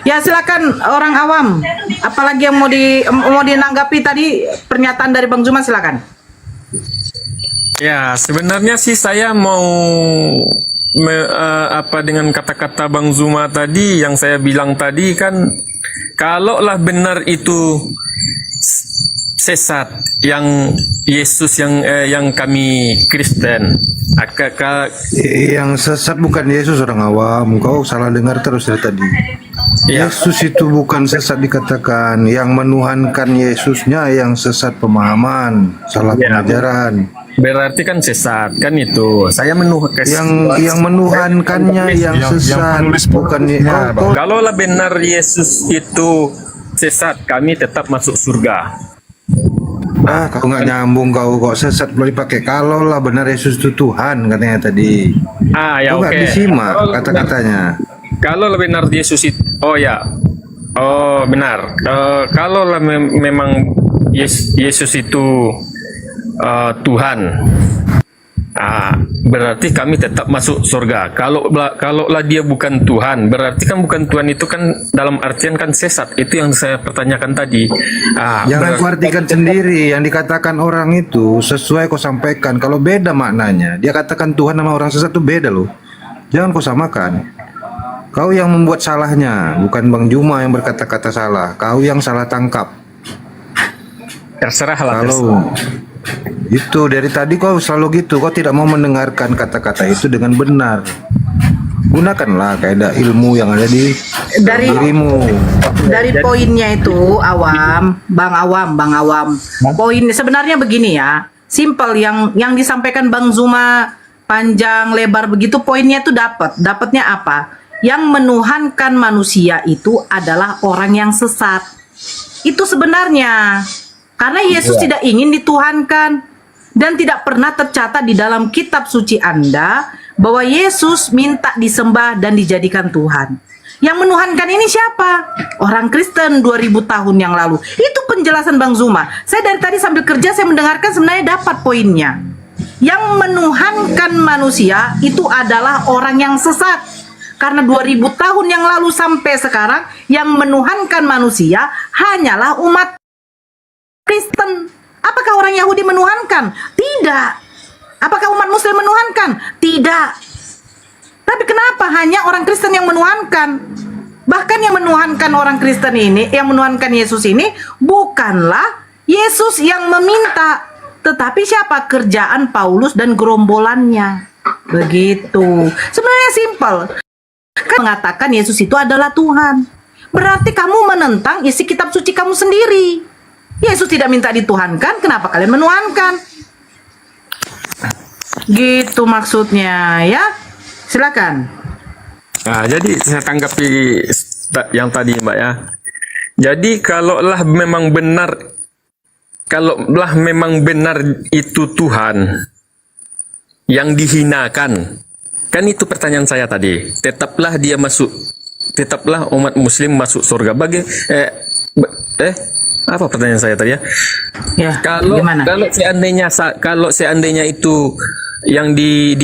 Ya silakan orang awam. Apalagi yang mau dinanggapi tadi pernyataan dari Bang Zuma, silakan. Ya, sebenarnya sih saya mau dengan kata-kata Bang Zuma tadi, yang saya bilang tadi kan, kalaulah benar itu sesat yang Yesus yang kami Kristen, Yang sesat bukan Yesus, orang awam. Kau salah dengar terus dari tadi. ya, Yesus itu bukan sesat dikatakan. Yang menuhankan Yesusnya yang sesat pemahaman, salah Ya. pengajaran. berarti kan sesat kan itu. Saya Yang menuhankannya yang sesat, bukan kau kalaulah benar Yesus itu sesat, kami tetap masuk surga. kau nggak nyambung, kau kok sesat boleh pakai kalau lah benar Yesus itu Tuhan katanya tadi. Ya, Kau nggak oke. disimak kata-katanya. Kalau benar Yesus itu, benar. Kalau memang Yesus itu Tuhan, berarti kami tetap masuk surga. Kalaulah dia bukan Tuhan, berarti kan bukan Tuhan itu kan dalam artian kan sesat. Itu yang saya pertanyakan tadi. Jangan kau artikan sendiri yang dikatakan orang itu sesuai kau sampaikan. Kalau beda maknanya, dia katakan Tuhan sama orang sesat itu beda loh. Jangan kau samakan. Kau yang membuat salahnya, bukan Bang Zuma yang berkata-kata salah. Kau yang salah tangkap. Terserahlah. Kalau itu dari tadi kau selalu gitu, kau tidak mau mendengarkan kata-kata itu dengan benar. Gunakanlah kaidah ilmu yang ada di dirimu. Dari poinnya itu Bang Awam. Poin sebenarnya begini ya, simple yang disampaikan Bang Zuma panjang lebar begitu, poinnya itu dapatnya apa? Yang menuhankan manusia itu adalah orang yang sesat. Itu sebenarnya. Karena Yesus tidak ingin dituhankan dan tidak pernah tercatat di dalam kitab suci Anda bahwa Yesus minta disembah dan dijadikan Tuhan. Yang menuhankan ini siapa? Orang Kristen 2000 tahun yang lalu. Itu penjelasan Bang Zuma. Saya dari tadi sambil kerja saya mendengarkan, sebenarnya dapat poinnya. Yang menuhankan manusia itu adalah orang yang sesat. Karena 2000 tahun yang lalu sampai sekarang yang menuhankan manusia hanyalah umat Kristen. Apakah orang Yahudi menuhankan? Tidak. Apakah umat Muslim menuhankan? Tidak. Tapi kenapa hanya orang Kristen yang menuhankan? Bahkan yang menuhankan orang Kristen ini, yang menuhankan Yesus ini, bukanlah Yesus yang meminta, tetapi siapa? Kerjaan Paulus dan gerombolannya. Begitu. Sebenarnya simpel. Kan mengatakan Yesus itu adalah Tuhan. Berarti kamu menentang isi kitab suci kamu sendiri. Yesus tidak minta dituhankan, kenapa kalian menuhankan? Gitu maksudnya ya. Silakan. Nah, jadi saya tanggapi yang tadi Mbak ya. Jadi kalaulah memang benar itu Tuhan yang dihinakan, kan itu pertanyaan saya tadi. Tetaplah umat Muslim masuk surga. Apa pertanyaan saya tadi ya? Ya, gimana? Kalau seandainya itu yang di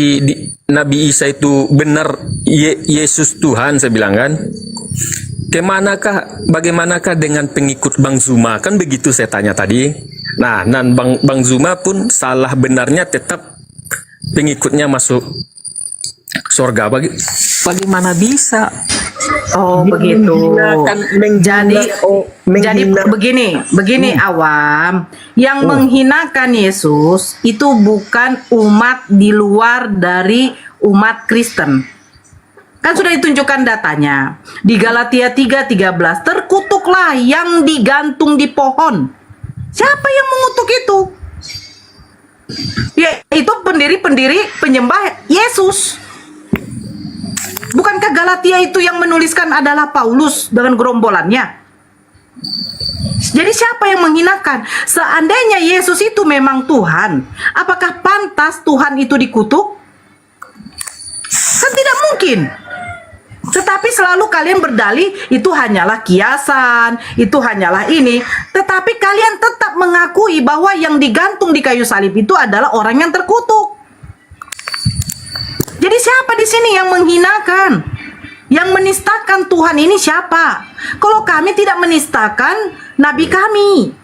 Nabi Isa itu benar Yesus Tuhan, saya bilang kan, bagaimanakah dengan pengikut Bang Zuma? Kan begitu saya tanya tadi. Nah, dan Bang Zuma pun salah benarnya tetap pengikutnya masuk surga. Bagaimana bisa? Oh begitu. Jadi begini awam, yang menghinakan Yesus itu bukan umat di luar dari umat Kristen. Kan sudah ditunjukkan datanya di Galatia 3:13, terkutuklah yang digantung di pohon. Siapa yang mengutuk itu? Ya, itu pendiri penyembah Yesus. Bukankah Galatia itu yang menuliskan adalah Paulus dengan gerombolannya? Jadi siapa yang menghinakan? Seandainya Yesus itu memang Tuhan, apakah pantas Tuhan itu dikutuk? Kan tidak mungkin. Tetapi selalu kalian berdalih itu hanyalah kiasan, itu hanyalah ini. Tetapi kalian tetap mengakui bahwa yang digantung di kayu salib itu adalah orang yang terkutuk. Jadi siapa di sini yang menghinakan? Yang menistakan Tuhan ini siapa? Kalau kami tidak menistakan Nabi kami.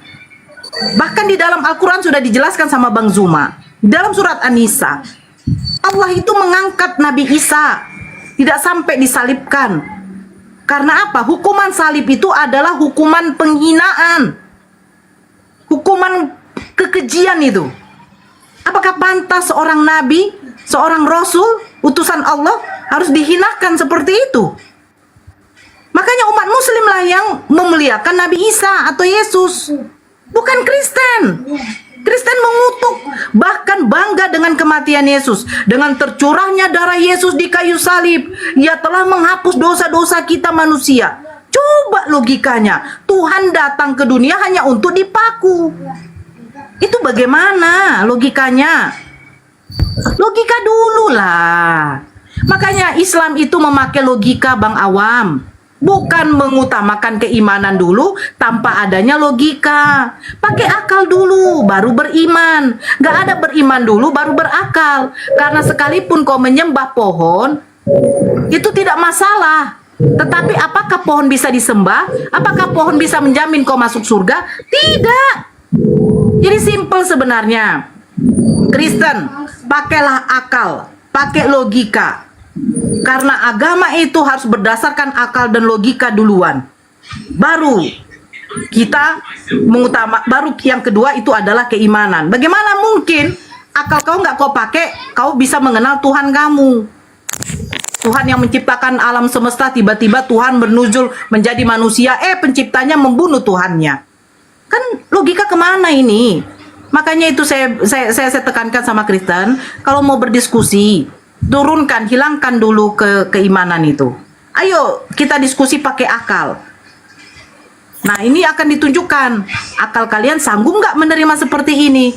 Bahkan di dalam Al-Quran sudah dijelaskan sama Bang Zuma. Dalam surat An-Nisa, Allah itu mengangkat Nabi Isa, tidak sampai disalibkan. Karena apa? Hukuman salib itu adalah hukuman penghinaan, hukuman kekejian itu. Apakah pantas seorang nabi, seorang rasul, utusan Allah harus dihinakan seperti itu? Makanya umat muslim lah yang memuliakan Nabi Isa atau Yesus, bukan Kristen. Kristen mengutuk, bahkan bangga dengan kematian Yesus. Dengan tercurahnya darah Yesus di kayu salib, Ia telah menghapus dosa-dosa kita manusia. Coba logikanya, Tuhan datang ke dunia hanya untuk dipaku. Itu bagaimana logikanya? Logika dulu lah. Makanya Islam itu memakai logika Bang Awam, bukan mengutamakan keimanan dulu tanpa adanya logika. Pakai akal dulu baru beriman. Gak ada beriman dulu baru berakal. Karena sekalipun kau menyembah pohon, itu tidak masalah. Tetapi apakah pohon bisa disembah? Apakah pohon bisa menjamin kau masuk surga? Tidak. Jadi simple sebenarnya. Kristen, pakailah akal, pakai logika. Karena agama itu harus berdasarkan akal dan logika duluan. Baru kita baru yang kedua itu adalah keimanan. Bagaimana mungkin akal kau nggak kau pakai, kau bisa mengenal Tuhan kamu? Tuhan yang menciptakan alam semesta, tiba-tiba Tuhan bernuzul menjadi manusia, penciptanya membunuh Tuhannya. Kan logika kemana ini? Makanya itu saya tekankan sama Kristen, kalau mau berdiskusi, turunkan, hilangkan dulu keimanan itu. Ayo kita diskusi pakai akal. Nah ini akan ditunjukkan akal kalian sanggup nggak menerima seperti ini.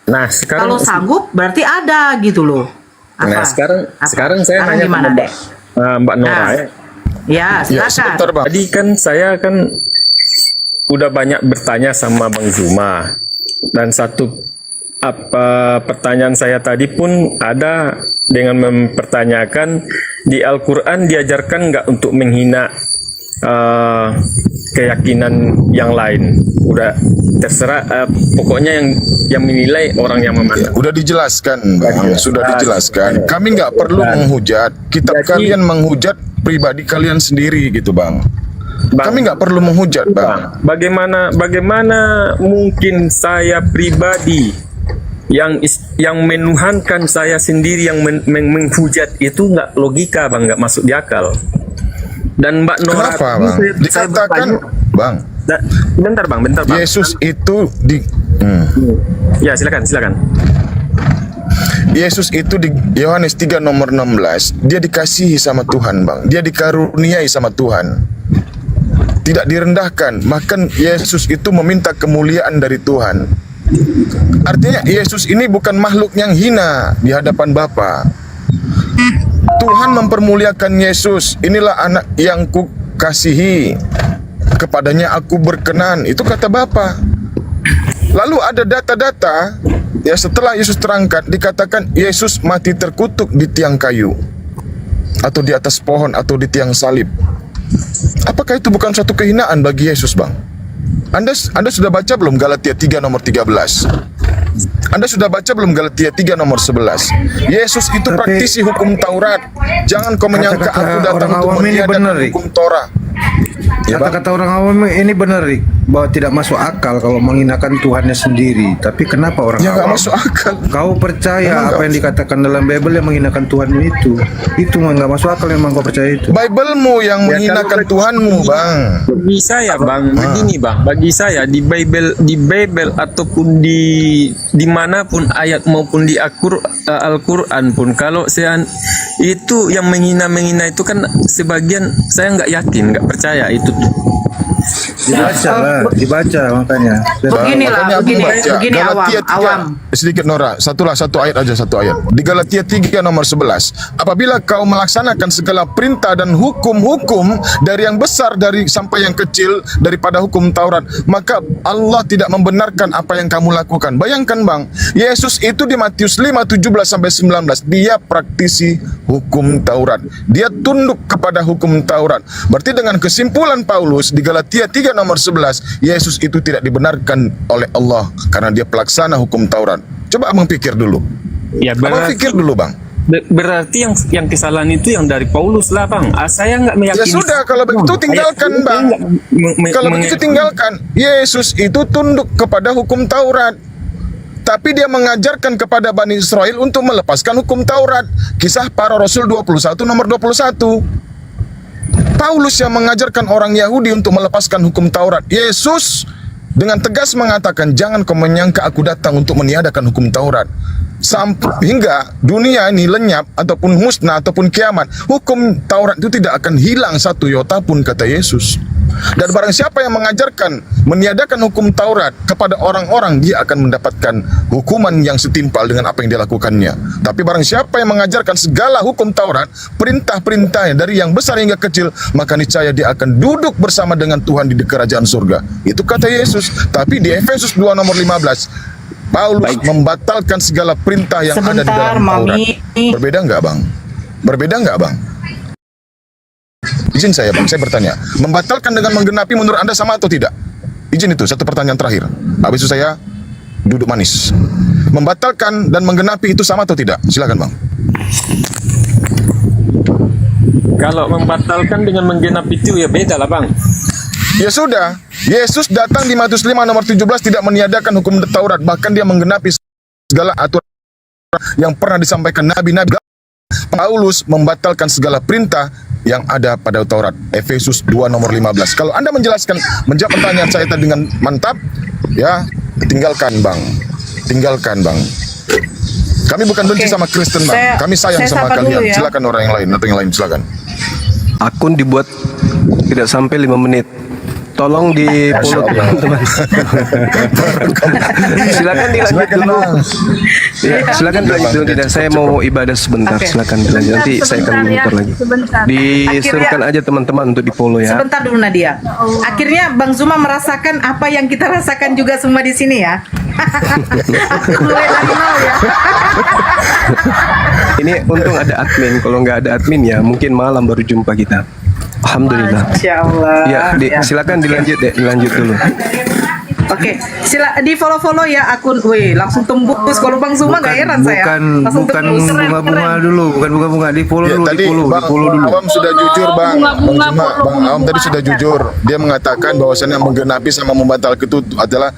Nah sekarang, kalau sanggup berarti ada gitu loh. Apa? Nah sekarang saya sekarang nanya gimana, ke Mbak Nora ya. Ya silakan. Tadi kan saya udah banyak bertanya sama Bang Zuma, dan satu pertanyaan saya tadi pun ada dengan mempertanyakan di Al-Quran diajarkan nggak untuk menghina keyakinan yang lain. Udah terserah, pokoknya yang menilai orang yang memandang. Udah dijelaskan, Bang. Sudah dijelaskan. Kami nggak perlu menghujat. Kitab kalian menghujat pribadi kalian sendiri gitu, Bang. Kami nggak perlu menghujat, Bang. Bagaimana mungkin saya pribadi yang menuhankan saya sendiri yang menghujat itu nggak logika, Bang, nggak masuk di akal. Dan Mbak Nora, kenapa, Bang? Dikatakan, Bang. Bentar, Bang. Yesus itu Ya, silakan. Yesus itu di Yohanes 3 nomor 16, dia dikasihi sama Tuhan, Bang. Dia dikaruniai sama Tuhan. Tidak direndahkan, bahkan Yesus itu meminta kemuliaan dari Tuhan. Artinya Yesus ini bukan makhluk yang hina di hadapan Bapa. Tuhan mempermuliakan Yesus. Inilah anak yang kukasihi, kepadanya aku berkenan. Itu kata Bapa. Lalu ada data-data ya setelah Yesus terangkat, dikatakan Yesus mati terkutuk di tiang kayu, atau di atas pohon, atau di tiang salib. Apakah itu bukan suatu kehinaan bagi Yesus, Bang? Anda sudah baca belum Galatia 3 nomor 13? Anda sudah baca belum Galatia 3 nomor 11? Yesus itu praktisi hukum Taurat. Jangan kau menyangka aku datang untuk meniadakan hukum Torah. Ya, kata-kata orang awam ini benar, Rik, bahwa tidak masuk akal kalau menghinakan Tuhannya sendiri. Tapi kenapa orang ya, awam? nggak masuk akal. Kau percaya apa yang dikatakan dalam Bible yang menghinakan Tuhanmu itu? Itu nggak masuk akal, memang kau percaya itu. Biblemu yang menghinakan Tuhanmu, Bang. Bagi saya, Bang, begini, Bang. Bagi saya di Bible ataupun di manapun ayat maupun di Al-Quran pun, kalau saya itu yang menghina itu kan sebagian saya nggak yakin, nggak percaya itu tuh. Dibaca lah, dibaca makanya. Beginilah, Makanya aku baca begini Galatia 3, awam. sedikit Nora, satu ayat aja, satu ayat. Di Galatia 3 nomor 11. Apabila kau melaksanakan segala perintah dan hukum-hukum dari yang besar dari sampai yang kecil daripada hukum Taurat, maka Allah tidak membenarkan apa yang kamu lakukan. Bayangkan Bang, Yesus itu di Matius 5 17 sampai 19, dia praktisi hukum Taurat. Dia tunduk kepada hukum Taurat. Berarti dengan kesimpulan Paulus di Galatia 3 nomor 11, Yesus itu tidak dibenarkan oleh Allah karena dia pelaksana hukum Taurat. Coba abang pikir dulu. Ya Abang pikir dulu Bang. berarti yang kesalahan itu yang dari Paulus lah Bang. Saya nggak Ya meyakini. sudah, kalau begitu tinggalkan Bang. Kalau begitu tinggalkan. Yesus itu tunduk kepada hukum Taurat. Tapi dia mengajarkan kepada Bani Israel untuk melepaskan hukum Taurat. Kisah Para Rasul 21 nomor 21. Paulus yang mengajarkan orang Yahudi untuk melepaskan hukum Taurat. Yesus dengan tegas mengatakan, jangan kau menyangka aku datang untuk meniadakan hukum Taurat. Sampai hingga dunia ini lenyap ataupun musnah ataupun kiamat, hukum Taurat itu tidak akan hilang satu iota pun, kata Yesus. Dan barang siapa yang mengajarkan meniadakan hukum Taurat kepada orang-orang, dia akan mendapatkan hukuman yang setimpal dengan apa yang dilakukannya. Tapi barang siapa yang mengajarkan segala hukum Taurat, perintah-perintahnya dari yang besar hingga kecil, maka niscaya dia akan duduk bersama dengan Tuhan di kerajaan surga. Itu kata Yesus. Tapi di Efesus 2 nomor 15, Paulus membatalkan segala perintah yang ada di dalam Taurat. Berbeda nggak Bang? Berbeda nggak Bang? Izin saya Bang, saya bertanya, membatalkan dengan menggenapi menurut Anda sama atau tidak? Izin itu, satu pertanyaan terakhir. Habis itu saya duduk manis. Membatalkan dan menggenapi itu sama atau tidak? Silakan Bang. Kalau membatalkan dengan menggenapi itu ya beda lah Bang. Ya sudah, Yesus datang di Matius 5 nomor 17 tidak meniadakan hukum Taurat, bahkan dia menggenapi segala aturan yang pernah disampaikan nabi-nabi. Paulus membatalkan segala perintah yang ada pada Taurat. Efesus 2 nomor 15. Kalau Anda menjawab pertanyaan saya tadi dengan mantap, ya tinggalkan Bang. Tinggalkan Bang. Kami bukan benci sama Kristen Bang. Kami sayang sama kalian. Ya. Silakan orang yang lain atau yang lain, silakan. Akun dibuat tidak sampai 5 menit. Tolong di follow teman-teman. Silakan dilanjut dulu. Ya, silakan dilanjut dulu. Tidak, saya mau ibadah sebentar. Oke. Silakan dilanjut. Nanti saya akan muter lagi. Disuruhkan aja teman-teman untuk di follow ya. Sebentar dulu Nadia. Akhirnya Bang Zuma merasakan apa yang kita rasakan juga semua di sini ya. Aku mulai dari nol ya. Ini untung ada admin. Kalau nggak ada admin ya mungkin malam baru jumpa kita. Alhamdulillah. Masya Allah. Ya, silakan dilanjut deh, dilanjut dulu. Oke, di follow ya akun. Wih, langsung tembus. Kalau Bang Zuma nggak heran saya. Langsung Bukan tembus. Keren, bunga-bunga keren. dulu, bukan bunga-bunga, di follow Ya, dulu, tadi di follow Bang dulu. Awam sudah jujur Bang. Bang tadi sudah jujur. Dia mengatakan bahwasannya menggenapi sama membatalkan itu adalah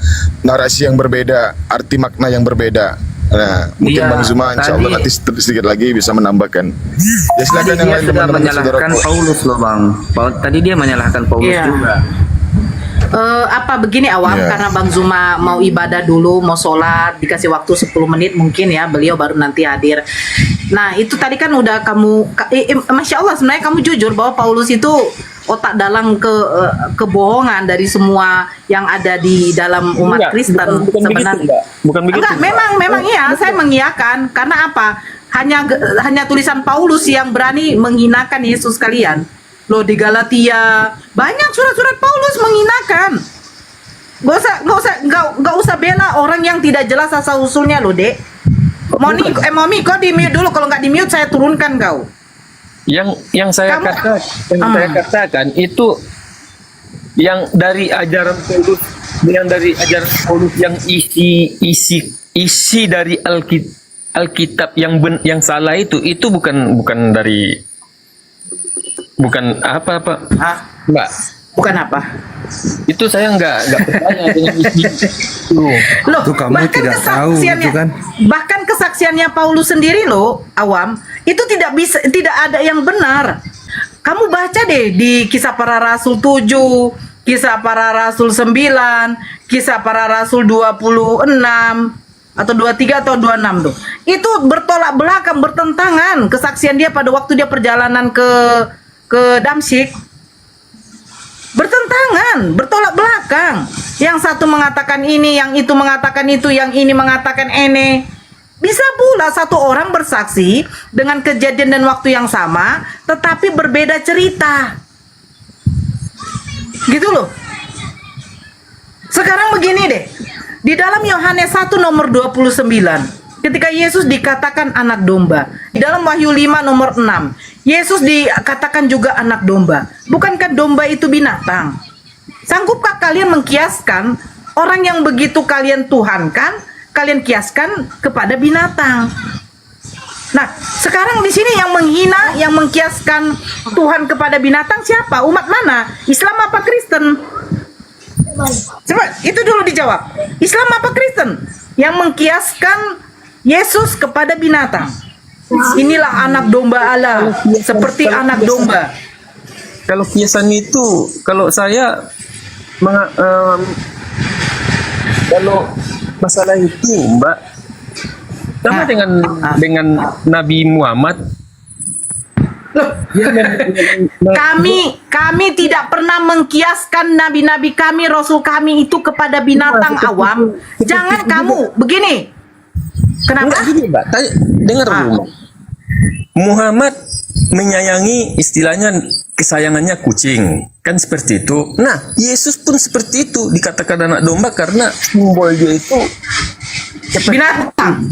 narasi yang berbeda, arti makna yang berbeda. Nah, mungkin Iya, Bang Zuma insya Allah tadi- nanti sedikit lagi bisa menambahkan. Ya silakan yang Tadi dia lain sudah teman-teman menyalahkan saudara. Paulus loh Bang. Tadi dia menyalahkan Paulus Iya. juga. Apa begini awam Iya. karena Bang Zuma mau ibadah dulu, mau sholat, dikasih waktu 10 menit mungkin ya, beliau baru nanti hadir. Nah itu tadi kan udah kamu, Masya Allah sebenarnya kamu jujur bahwa Paulus itu otak dalam kebohongan dari semua yang ada di dalam umat Enggak, Kristen bukan sebenarnya. begitu, Mbak. Bukan begitu, Enggak, Mbak. memang iya, saya mengiyakan karena apa? Hanya tulisan Paulus yang berani menghinakan Yesus kalian. Loh di Galatia banyak surat-surat Paulus menghinakan. Gak usah bela orang yang tidak jelas asal usulnya loh, Dek. Mami, kau di mute dulu. Kalau nggak di mute saya turunkan kau. Yang saya Kamu- katakan itu yang dari ajaran Paulus, yang isi dari Alkitab yang salah itu bukan apa Hah? Mbak. Bukan apa? Itu saya nggak percaya dengan isi itu. Loh, Itu kamu bahkan tidak tahu, kesaksiannya- gitu kan? Bahkan kesaksiannya Paulus sendiri loh, awam, itu tidak ada yang benar. Kamu baca deh di Kisah Para Rasul 7, Kisah Para Rasul 9, Kisah Para Rasul 26 atau 23 atau 26 tuh. Itu bertolak belakang, bertentangan kesaksian dia pada waktu dia perjalanan ke Damsyik. Bertentangan, bertolak belakang. belakang. Yang satu mengatakan ini, yang itu mengatakan itu, yang ini mengatakan ini. Bisa pula satu orang bersaksi dengan kejadian dan waktu yang sama, tetapi berbeda cerita. Gitu loh. Sekarang begini deh. Di dalam Yohanes 1 nomor 29, ketika Yesus dikatakan anak domba. Di dalam Wahyu 5 nomor 6, Yesus dikatakan juga anak domba. Bukankah domba itu binatang? Sanggupkah kalian mengkiaskan orang yang begitu kalian tuhankan, kalian kiaskan kepada binatang? Nah, sekarang di sini yang menghina, yang mengkiaskan Tuhan kepada binatang siapa? Umat mana? Islam apa Kristen? Coba itu dulu dijawab. Islam apa Kristen? Yang mengkiaskan Yesus kepada binatang. Inilah anak domba Allah, seperti anak domba. Kalau kiasan itu, kalau saya kalau masalah itu, Mbak, sama dengan Nabi Muhammad. Kami tidak pernah mengkiaskan nabi-nabi kami, rasul kami itu kepada binatang awam. Jangan kamu begini. Kenapa? Enggak gini, Mbak. Dengar dulu, Mbak. Muhammad menyayangi, istilahnya kesayangannya kucing, kan seperti itu. Nah, Yesus pun seperti itu, dikatakan anak domba karena simbol dia itu binatang.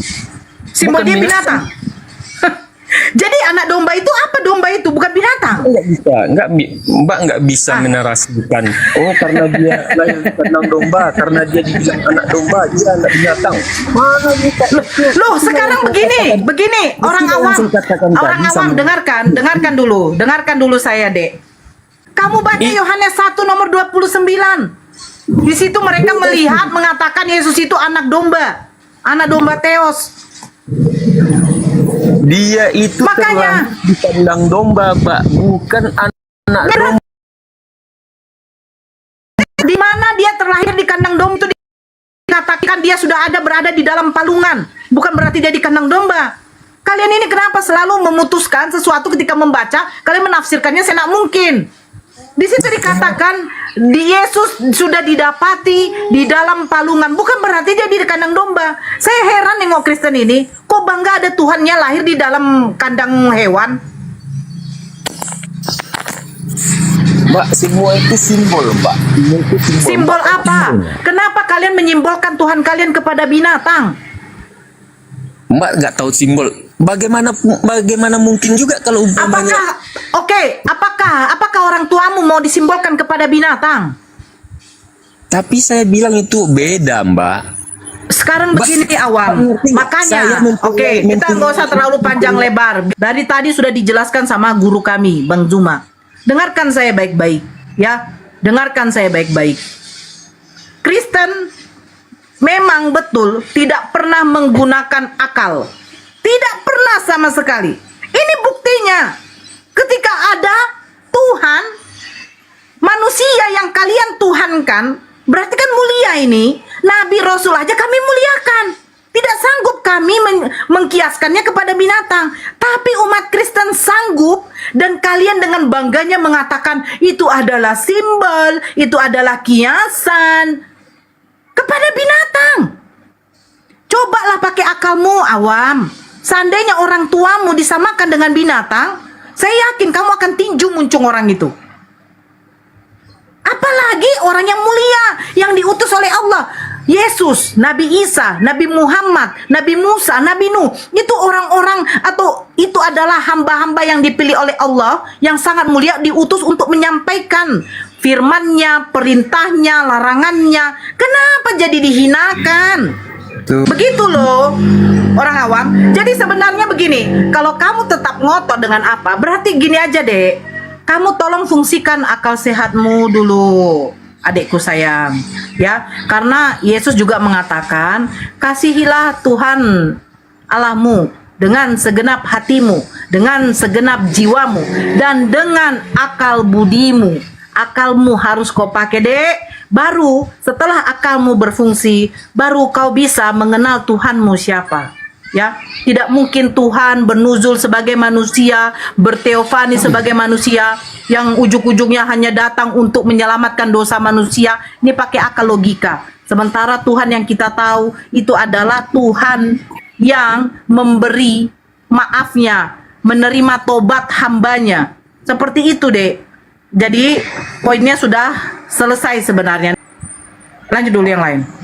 Simbol Bukan dia binatang. Jadi anak domba itu apa? Domba itu bukan binatang. Mbak nggak bisa menarasikan. Oh, karena dia lahir di kandang domba, karena dia dibilang anak domba, dia anak binatang. Mana bisa? Loh, sekarang begini, orang awam dengarkan dulu saya, Dek. Kamu baca Yohanes 1 nomor 29. Di situ mereka melihat mengatakan Yesus itu anak domba Theos. Dia itu Makanya terlahir di kandang domba, Pak, bukan anak domba. Di mana dia terlahir di kandang domba itu dikatakan dia sudah berada di dalam palungan, bukan berarti dia di kandang domba. Kalian ini kenapa selalu memutuskan sesuatu ketika membaca, kalian menafsirkannya seenak mungkin. Di situ dikatakan di Yesus sudah didapati di dalam palungan, bukan berarti dia di kandang domba. Saya heran nengok Kristen ini, kok bangga ada Tuhannya lahir di dalam kandang hewan? Mbak, semua itu simbol, Mbak. Simbol apa? Kenapa kalian menyimbolkan Tuhan kalian kepada binatang? Mbak nggak tahu simbol. Bagaimana mungkin juga kalau umpamanya. Apakah orang tuamu mau disimbolkan kepada binatang? Tapi saya bilang itu beda, Mbak. Sekarang begini awam, makanya kita nggak usah terlalu panjang lebar. Dari tadi sudah dijelaskan sama guru kami, Bang Zuma. Dengarkan saya baik-baik, ya. Dengarkan saya baik-baik. Kristen memang betul tidak pernah menggunakan akal, tidak pernah sama sekali. Ini buktinya. Ketika ada Tuhan, manusia yang kalian tuhankan, berarti kan mulia ini. Nabi Rasul aja kami muliakan. Tidak sanggup kami mengkiaskannya kepada binatang. Tapi umat Kristen sanggup, dan kalian dengan bangganya mengatakan itu adalah simbol, itu adalah kiasan kepada binatang. Cobalah pakai akalmu, awam. Seandainya orang tuamu disamakan dengan binatang, saya yakin kamu akan tinju muncung orang itu. Apalagi orang yang mulia, yang diutus oleh Allah. Yesus, Nabi Isa, Nabi Muhammad, Nabi Musa, Nabi Nuh. Itu orang-orang, atau itu adalah hamba-hamba yang dipilih oleh Allah, yang sangat mulia, diutus untuk menyampaikan firman-Nya, perintahnya, larangannya. Kenapa jadi dihinakan? Begitu loh orang awam. Jadi sebenarnya begini, kalau kamu tetap ngotot dengan apa, berarti gini aja deh, kamu tolong fungsikan akal sehatmu dulu, adikku sayang, ya. Karena Yesus juga mengatakan, kasihilah Tuhan Allahmu dengan segenap hatimu, dengan segenap jiwamu, dan dengan akal budimu. Akalmu harus kau pakai, dek. Baru setelah akalmu berfungsi, baru kau bisa mengenal Tuhanmu siapa. Ya, tidak mungkin Tuhan bernuzul sebagai manusia, berteofani sebagai manusia. yang ujuk-ujungnya hanya datang untuk menyelamatkan dosa manusia, ini pakai akal logika. Sementara Tuhan yang kita tahu itu adalah Tuhan yang memberi maafnya, menerima tobat hambanya. Seperti itu, Dek. Jadi poinnya sudah selesai sebenarnya. Lanjut dulu yang lain.